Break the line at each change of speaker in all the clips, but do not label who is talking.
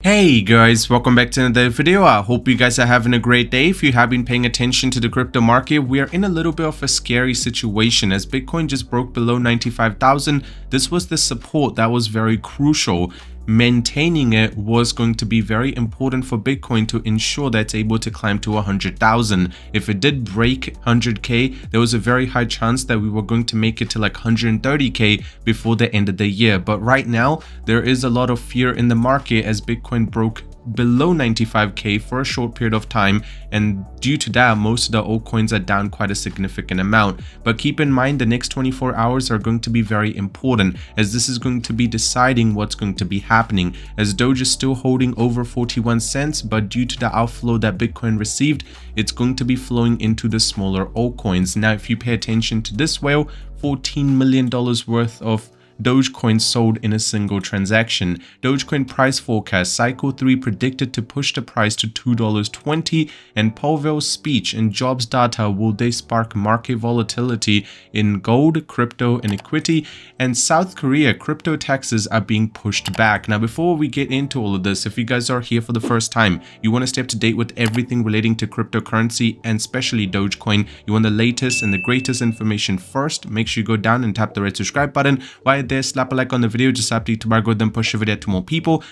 Hey guys, welcome back to another video. I hope you guys are having a great day. If you have been paying attention to the crypto market, we are in a little bit of a scary situation as Bitcoin just broke below 95,000. This was the support that was very crucial. Maintaining it was going to be very important for Bitcoin to ensure that it's able to climb to 100,000. If it did break 100k, there was a very high chance that we were going to make it to like 130k before the end of the year. But right now, there is a lot of fear in the market as Bitcoin broke below 95k for a short period of time, and due to that most of the altcoins are down quite a significant amount. But keep in mind the next 24 hours are going to be very important as this is going to be deciding what's going to be happening, as Doge is still holding over 41 cents, but due to the outflow that Bitcoin received, it's going to be flowing into the smaller altcoins. Now if you pay attention to this whale, $14 million worth of Dogecoin sold in a single transaction. Dogecoin price forecast, cycle 3 predicted to push the price to $2.20, and Powell's speech and jobs data, will they spark market volatility in gold, crypto and equity? And South Korea, crypto taxes are being pushed back. Now before we get into all of this, if you guys are here for the first time, you want to stay up to date with everything relating to cryptocurrency and especially Dogecoin, you want the latest and the greatest information first, make sure you go down and tap the red subscribe button. While there, slap a like on the video, just update to algorithm, push the video to more people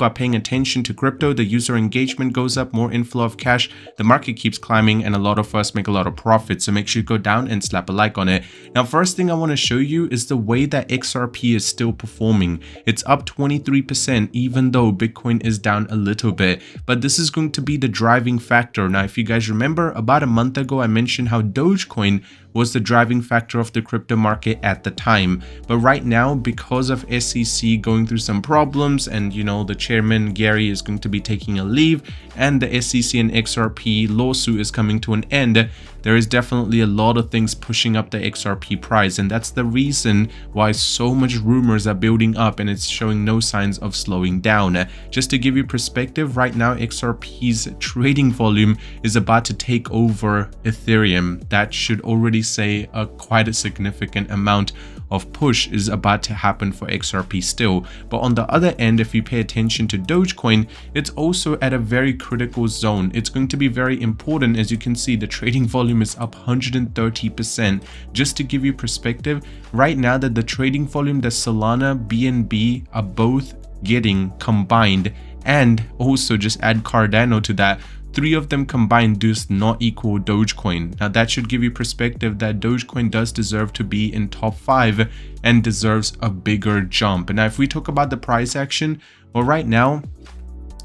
are paying attention to crypto, the user engagement goes up, more inflow of cash, the market keeps climbing, and a lot of us make a lot of profit. So make sure you go down and slap a like on it. Now first thing I want to show you is the way that XRP is still performing. It's up 23% even though Bitcoin is down a little bit, but this is going to be the driving factor. Now if you guys remember, about a month ago I mentioned how Dogecoin was the driving factor of the crypto market at the time, but right now because of SEC going through some problems, and you know the chairman Gary is going to be taking a leave, and the SEC and XRP lawsuit is coming to an end, there is definitely a lot of things pushing up the XRP price, and that's the reason why so much rumors are building up and it's showing no signs of slowing down. Just to give you perspective, right now XRP's trading volume is about to take over Ethereum. That should already say quite a significant amount of push is about to happen for XRP still. But on the other end, if you pay attention to Dogecoin, it's also at a very critical zone. It's going to be very important. As you can see, the trading volume is up 130%. Just to give you perspective, right now that the trading volume that Solana, BNB are both getting combined, and also just add Cardano to that, 3 of them combined does not equal Dogecoin. Now that should give you perspective that Dogecoin does deserve to be in top 5 and deserves a bigger jump. And now if we talk about the price action, well right now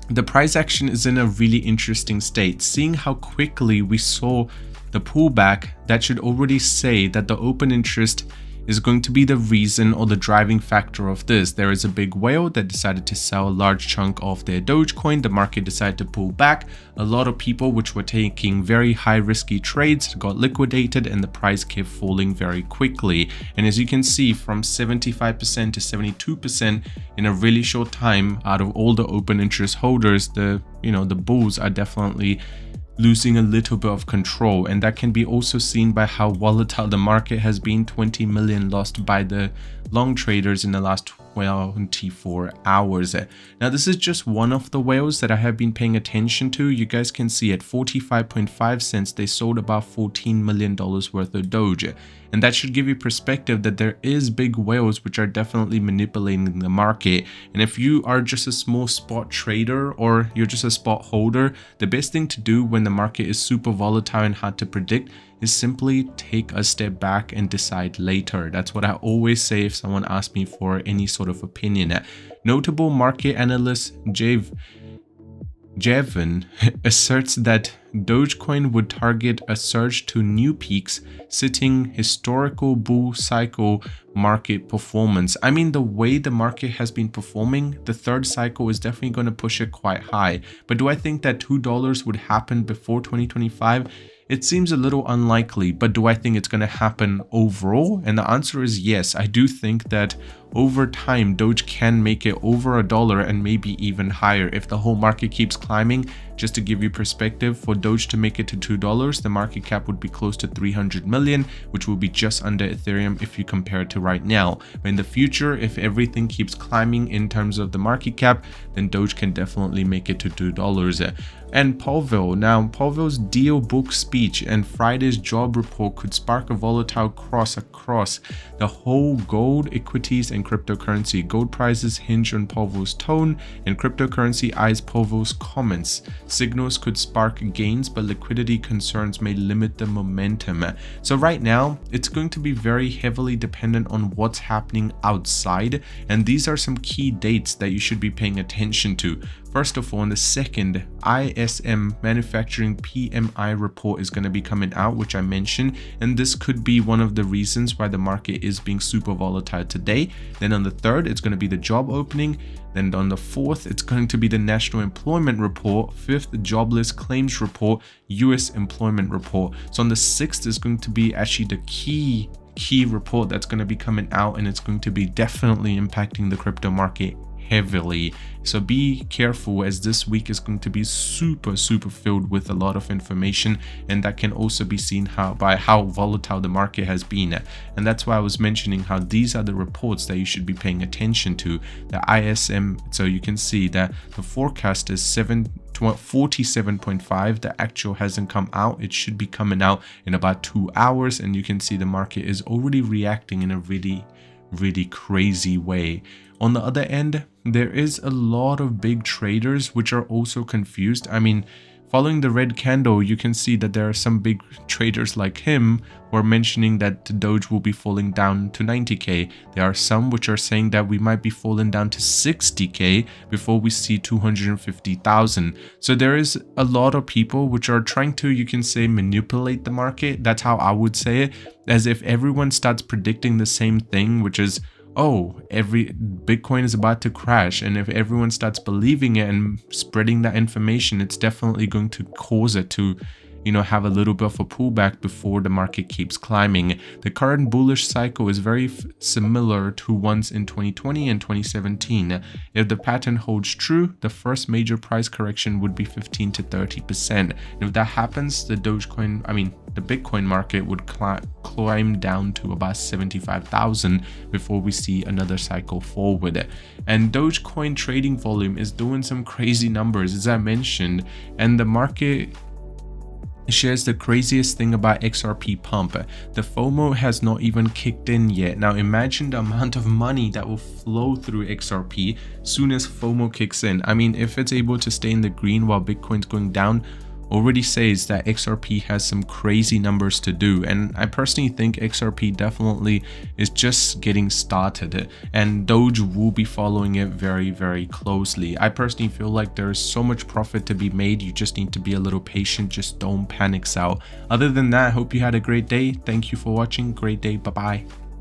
the price action is in a really interesting state. Seeing how quickly we saw the pullback, that should already say that the open interest is going to be the reason or the driving factor of this. There is a big whale that decided to sell a large chunk of their Dogecoin. The market decided to pull back. A lot of people which were taking very high risky trades got liquidated, and the price kept falling very quickly. And as you can see, from 75% to 72% in a really short time, out of all the open interest holders, the bulls are definitely losing a little bit of control, and that can be also seen by how volatile the market has been. 20 million lost by the long traders in the last 24 hours. Now this is just one of the whales that I have been paying attention to. You guys can see at 45.5 cents they sold about $14 million worth of Doge, and that should give you perspective that there is big whales which are definitely manipulating the market. And if you are just a small spot trader or you're just a spot holder, the best thing to do when the market is super volatile and hard to predict is simply take a step back and decide later. That's what I always say if someone asks me for any sort of opinion. Notable market analyst Jevin asserts that Dogecoin would target a surge to new peaks, citing historical bull cycle market performance. I mean, the way the market has been performing, the third cycle is definitely going to push it quite high. But do I think that $2 would happen before 2025? It seems a little unlikely, but do I think it's going to happen overall? And the answer is yes. I do think that over time, Doge can make it over $1 and maybe even higher if the whole market keeps climbing. Just to give you perspective, for Doge to make it to $2, the market cap would be close to 300 million, which will be just under Ethereum if you compare it to right now. But in the future, if everything keeps climbing in terms of the market cap, then Doge can definitely make it to $2. And Powell, now Powell's deal book speech and Friday's job report could spark a volatile cross across the whole gold, equities, and cryptocurrency. Gold prices hinge on Powell's tone, and cryptocurrency eyes Powell's comments. Signals could spark gains, but liquidity concerns may limit the momentum. So right now, it's going to be very heavily dependent on what's happening outside, and these are some key dates that you should be paying attention to. First of all, on the 2nd, ISM manufacturing PMI report is going to be coming out, which I mentioned, and this could be one of the reasons why the market is being super volatile today. Then on the 3rd, it's going to be the job opening. Then on the 4th, it's going to be the national employment report. 5th, jobless claims report, US employment report. So on the 6th is going to be actually the key report that's going to be coming out, and it's going to be definitely impacting the crypto market heavily. So be careful, as this week is going to be super filled with a lot of information, and that can also be seen by how volatile the market has been. And that's why I was mentioning how these are the reports that you should be paying attention to. The ISM, so you can see that the forecast is 47.5. the actual hasn't come out. It should be coming out in about 2 hours, and you can see the market is already reacting in a really crazy way. On the other end, there is a lot of big traders which are also confused. I mean, following the red candle, you can see that there are some big traders like him who are mentioning that the Doge will be falling down to 90k. There are some which are saying that we might be falling down to 60k before we see 250,000. So there is a lot of people which are trying to, you can say, manipulate the market. That's how I would say it, as if everyone starts predicting the same thing, which is, oh, every Bitcoin is about to crash, and if everyone starts believing it and spreading that information, it's definitely going to cause it to, you know, have a little bit of a pullback before the market keeps climbing. The current bullish cycle is very similar to ones in 2020 and 2017. If the pattern holds true, the first major price correction would be 15 to 30%. And if that happens, the the Bitcoin market would climb down to about 75,000 before we see another cycle forward. And Dogecoin trading volume is doing some crazy numbers, as I mentioned, and the market shares the craziest thing about XRP pump. The FOMO has not even kicked in yet. Now imagine the amount of money that will flow through XRP soon as FOMO kicks in. I mean, if it's able to stay in the green while Bitcoin's going down, already says that XRP has some crazy numbers to do. And I personally think XRP definitely is just getting started, and Doge will be following it very closely. I personally feel like there's so much profit to be made. You just need to be a little patient. Just don't panic out. Other than that, I hope you had a great day. Thank you for watching. Great day. Bye bye.